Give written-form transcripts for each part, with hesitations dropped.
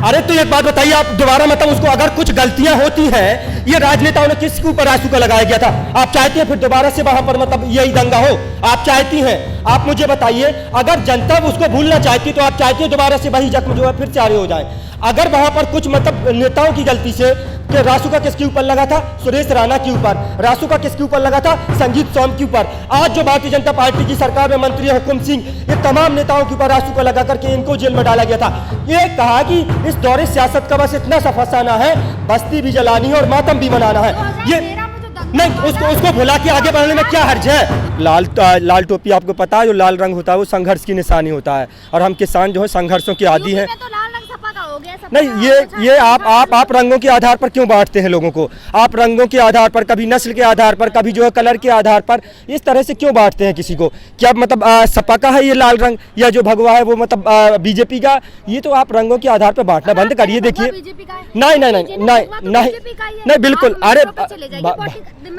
अरे तो एक बात बताइए आप दोबारा, मतलब उसको अगर कुछ गलतियां होती हैं, ये राजनेताओं ने किसके ऊपर आंसू लगाया गया था? आप चाहती हैं फिर दोबारा से वहां पर मतलब यही दंगा हो? आप चाहती हैं? आप मुझे बताइए, अगर जनता उसको भूलना चाहती तो आप चाहती हैं दोबारा से वही जख्म जो है फिर चारे हो जाए? अगर वहां पर कुछ मतलब नेताओं की गलती से कि रासुका किसके ऊपर लगा था? सुरेश राणा के ऊपर। रासुका किसके ऊपर लगा था? संजीत सोम के ऊपर। आज जो भारतीय जनता पार्टी की सरकार में मंत्री हुकुम सिंह, ये तमाम नेताओं के ऊपर रासुका लगा करके इनको जेल में डाला गया था। ये कहा कि इस दौरे सियासत का बस इतना सा फसाना है, बस्ती भी जलानी है और मातम भी मनाना है। ये नहीं, उसको भुला के आगे बढ़ने में क्या हर्ज है? लाल टोपी आपको पता है, जो लाल रंग होता है वो संघर्ष की निशानी होता है, और हम किसान जो है संघर्षों के आदी हैं। नहीं, ये आप रंगों के आधार पर क्यों बांटते हैं लोगों को? आप रंगों के आधार पर, कभी नस्ल के आधार पर, कभी जो है कलर के आधार पर, इस तरह से क्यों बांटते हैं किसी को? क्या मतलब सपा का है ये लाल रंग, या जो भगवा है वो मतलब बीजेपी का? ये तो आप रंगों के आधार पर बांटना बंद करिए। देखिए, नहीं नहीं नहीं नहीं नहीं नहीं, बिल्कुल। अरे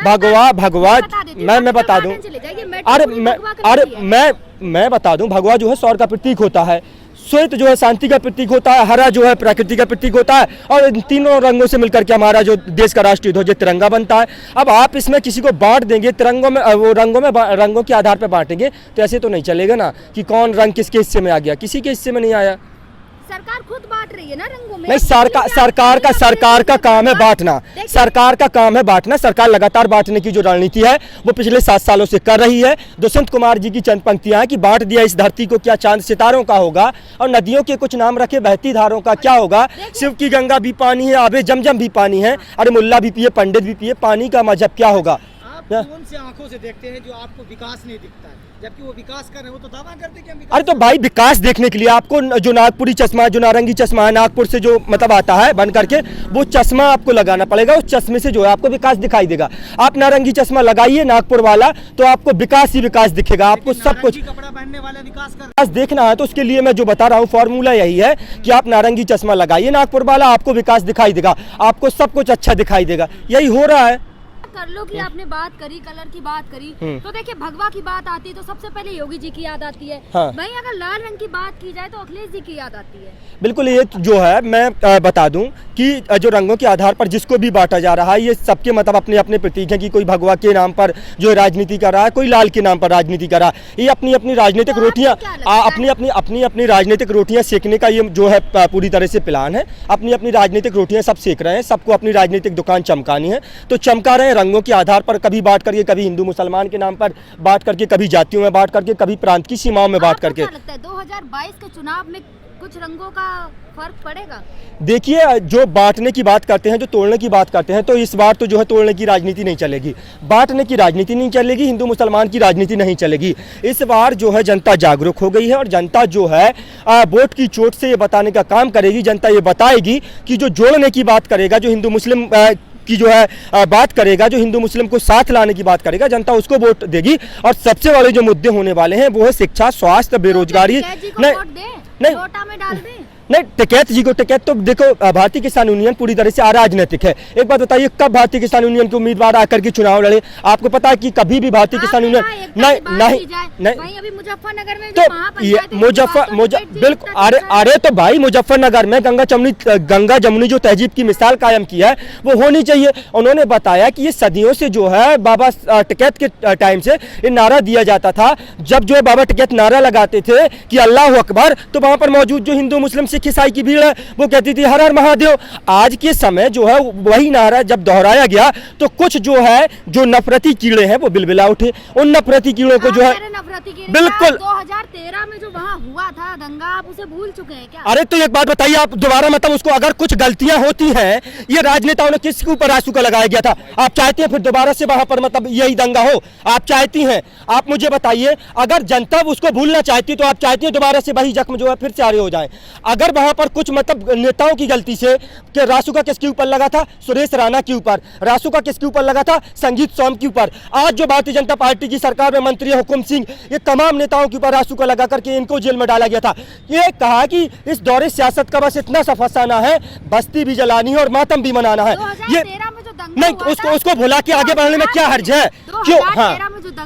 भगवा मैं बता दूं, मैं बता दूं, भगवा जो है सौर का प्रतीक होता है, श्वेत जो है शांति का प्रतीक होता है, हरा जो है प्रकृति का प्रतीक होता है, और इन तीनों रंगों से मिलकर के हमारा जो देश का राष्ट्रीय ध्वज तिरंगा बनता है। अब आप इसमें किसी को बांट देंगे तिरंगों में, वो रंगों के आधार पर बांटेंगे, तो ऐसे तो नहीं चलेगा ना कि कौन रंग किसके हिस्से में आ गया। किसी के हिस्से में नहीं आया। सरकार खुद बांट रही है ना रंगों में। नहीं, सरकार का काम है बांटना। सरकार का काम है बांटना। सरकार लगातार बांटने की जो रणनीति है वो पिछले 7 सालों से कर रही है। दुष्यंत कुमार जी की चंद पंक्तियां हैं कि बांट दिया इस धरती को, क्या चांद सितारों का होगा, और नदियों के कुछ नाम रखे बहती धारों का क्या होगा। शिव की गंगा भी पानी है, आबे जमजम भी पानी है, अरे मुल्ला भी पिए पंडित भी पिए, पानी का मजहब क्या होगा? कौन से आंखों से देखते हैं जो आपको विकास नहीं दिखता है, जबकि वो विकास कर रहे हो तो दावा करते कि हम विकास। अरे तो भाई, विकास देखने के लिए आपको जो नागपुरी चश्मा, जो नारंगी चश्मा है नागपुर से जो मतलब आता है बन करके, वो चश्मा आपको लगाना पड़ेगा। उस चश्मे से जो है आपको विकास दिखाई देगा। आप नारंगी चश्मा लगाइए नागपुर वाला, तो आपको विकास ही विकास दिखेगा। आपको सब कुछ कपड़ा पहनने वाला विकास देखना है, तो उसके लिए मैं जो बता रहा हूँ फॉर्मूला यही है कि आप नारंगी चश्मा लगाइए नागपुर वाला, आपको विकास दिखाई देगा, आपको सब कुछ अच्छा दिखाई देगा। यही हो रहा है। कर लो कि आपने बात करी, कलर की बात करी, तो देखिए भगवा की बात आती है तो सबसे पहले योगी जी की याद आती है। हाँ। भाई अगर लाल रंग की बात की जाए तो अखिलेश जी की याद आती है। बिल्कुल, ये जो है मैं बता दूं कि जो रंगों के आधार पर जिसको भी बांटा जा रहा है, ये सबके मतलब अपने अपने प्रतीक हैं कि कोई भगवा के नाम पर जो राजनीति कर रहा है, कोई लाल के नाम पर राजनीति कर रहा है। ये अपनी अपनी राजनीतिक रोटियां, अपनी राजनीतिक रोटियां सेकने का ये जो है पूरी तरह से प्लान है। अपनी अपनी राजनीतिक रोटियां सब सेक रहे हैं, सबको अपनी राजनीतिक दुकान चमकानी है, तो चमका रहे हैं रंगों के आधार पर। कभी बांट करके, कभी हिंदू मुसलमान के नाम पर बांट करके, कभी जातियों में बांट करके, कभी प्रांत की सीमाओं में बांट करके। क्या लगता है 2022 के चुनाव में कुछ रंगों का फर्क पड़ेगा? देखिए, जो बांटने की बात करते हैं, जो तोड़ने की बात करते हैं, तो इस बार तो जो है तोड़ने की राजनीति नहीं चलेगी, बांटने की राजनीति नहीं चलेगी, हिंदू मुसलमान की राजनीति नहीं चलेगी। इस बार जो है जनता जागरूक हो गई है, और जनता जो है वोट की चोट से ये बताने का काम करेगी। जनता ये बताएगी कि जो जोड़ने की बात करेगा, जो हिंदू मुस्लिम की जो है बात करेगा, जो हिंदू मुस्लिम को साथ लाने की बात करेगा, जनता उसको वोट देगी। और सबसे बड़े जो मुद्दे होने वाले हैं वो है शिक्षा, स्वास्थ्य, बेरोजगारी। नहीं, टिकैत जी को, टिकैत तो देखो भारतीय किसान यूनियन पूरी तरह से अराजनैतिक है। एक बात बताइए, कब भारतीय किसान यूनियन के उम्मीदवार आकर के चुनाव लड़े? आपको पता है कि कभी भी भारतीय किसान यूनियन नहीं अभी मुजफ्फरनगर में तो बिल्कुल, अरे तो भाई मुजफ्फरनगर में गंगा जमुनी जो तहजीब की मिसाल कायम की है वो होनी चाहिए। उन्होंने बताया कि ये सदियों से जो है बाबा टिकैत के टाइम से ये नारा दिया जाता था। जब जो है बाबा टिकैत नारा लगाते थे कि अल्लाह अकबर, तो वहां पर मौजूद जो हिंदू मुस्लिम सिख ईसाई की भीड़ है वो कहती थी हर हर महादेव। आज के समय जो है वही नारा जब दोहराया गया तो कुछ जो है जो नफरती कीड़े हैं वो बिलबिला उठे। उन नफरती कीड़ों को जो है बिल्कुल 2013 में जो वहाँ हुआ था दंगा, आप उसे भूल चुके हैं क्या? अरे तो एक बात बताइए आप दोबारा, मतलब उसको अगर कुछ गलतियां होती हैं, ये राजनेताओं ने किसके ऊपर आंसू लगाया गया था? आप चाहते हैं फिर दोबारा से वहां पर मतलब यही दंगा हो? आप चाहती हैं? आप मुझे बताइए, अगर जनता उसको भूलना चाहती तो आप चाहती हैं दोबारा से वही जख्म जो है फिर चारे हो जाए? अगर वहां पर कुछ मतलब नेताओं की गलती से कि रासुका किसके ऊपर लगा था? सुरेश राणा के ऊपर। रासुका किसके ऊपर लगा था? संजीत सोम के ऊपर। आज जो भारतीय जनता पार्टी की सरकार में मंत्री हुकुम सिंह, ये तमाम नेताओं के ऊपर रासुका लगा करके इनको जेल में डाला गया था। ये कहा कि इस दौरे सियासत का बस इतना सा फसाना है, बस्ती भी जलानी है और मातम भी मनाना है। ये नहीं, उसको भुला के आगे बढ़ने में क्या हर्ज है? क्यों? हाँ,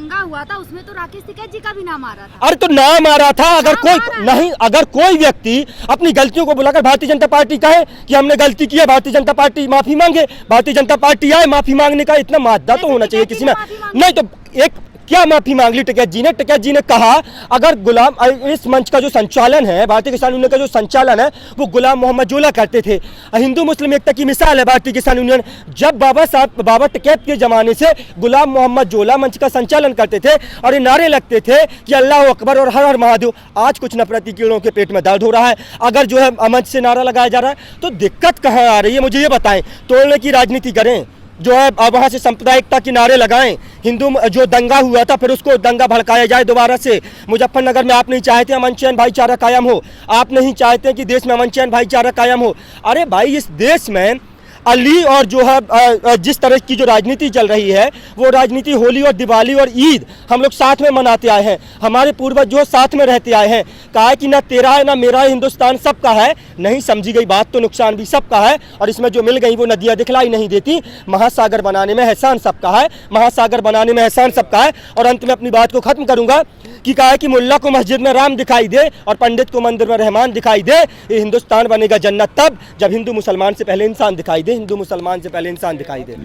दंगा हुआ था उसमें तो राकेश टिकैत जी का भी नाम आ रहा था। अरे तो नाम आ रहा था, अगर नाम आ कोई रहा है। नहीं, अगर कोई व्यक्ति अपनी गलतियों को बुलाकर भारतीय जनता पार्टी कहे कि हमने गलती की है, भारतीय जनता पार्टी माफी मांगे, भारतीय जनता पार्टी आए माफी मांगने का इतना मादा तो वैसे होना चाहिए टिकैत किसी जी में। ने माफी मांगी। नहीं तो एक क्या माफी मांग ली टिकैत जी ने? टिकैत जी ने कहा अगर इस मंच का जो संचालन है, भारतीय किसान यूनियन का जो संचालन है, वो गुलाम मोहम्मद जोला करते थे। हिंदू मुस्लिम एकता की मिसाल है भारतीय किसान यूनियन। जब बाबा टिकैत के जमाने से गुलाम मोहम्मद जोला मंच का संचालन करते थे और ये नारे लगते थे कि अल्लाह अकबर और हर हर महादेव। आज कुछ नफरती कीड़ों के पेट में दर्द हो रहा है, अगर जो है मंच से नारा लगाया जा रहा है तो दिक्कत कहाँ आ रही है, मुझे ये बताएं। तोड़ने की राजनीति करें, जो है अब वहाँ से सांप्रदायिकता के नारे लगाएं, हिंदू जो दंगा हुआ था फिर उसको दंगा भड़काया जाए दोबारा से। मुजफ्फरनगर में आप नहीं चाहते अमन चैन भाईचारा कायम हो, आप नहीं चाहते कि देश में अमन चैन भाईचारा कायम हो। अरे भाई इस देश में अली और जो है जिस तरह की जो राजनीति चल रही है वो राजनीति होली और दिवाली और ईद हम लोग साथ में मनाते आए हैं, हमारे पूर्वज जो साथ में रहते आए हैं। कहा है कि ना तेरा है ना मेरा है, हिंदुस्तान सबका है। नहीं समझी गई बात तो नुकसान भी सबका है, और इसमें जो मिल गई वो नदियाँ दिखलाई नहीं देती। महासागर बनाने में एहसान सबका है, महासागर बनाने में एहसान सबका है। और अंत में अपनी बात को खत्म करूंगा कि कहा है कि मुल्ला को मस्जिद में राम दिखाई दे और पंडित को मंदिर में रहमान दिखाई दे। ये हिंदुस्तान बनेगा जन्नत तब जब हिंदू मुसलमान से पहले इंसान दिखाई दे, हिंदू मुसलमान से पहले इंसान दिखाई दे।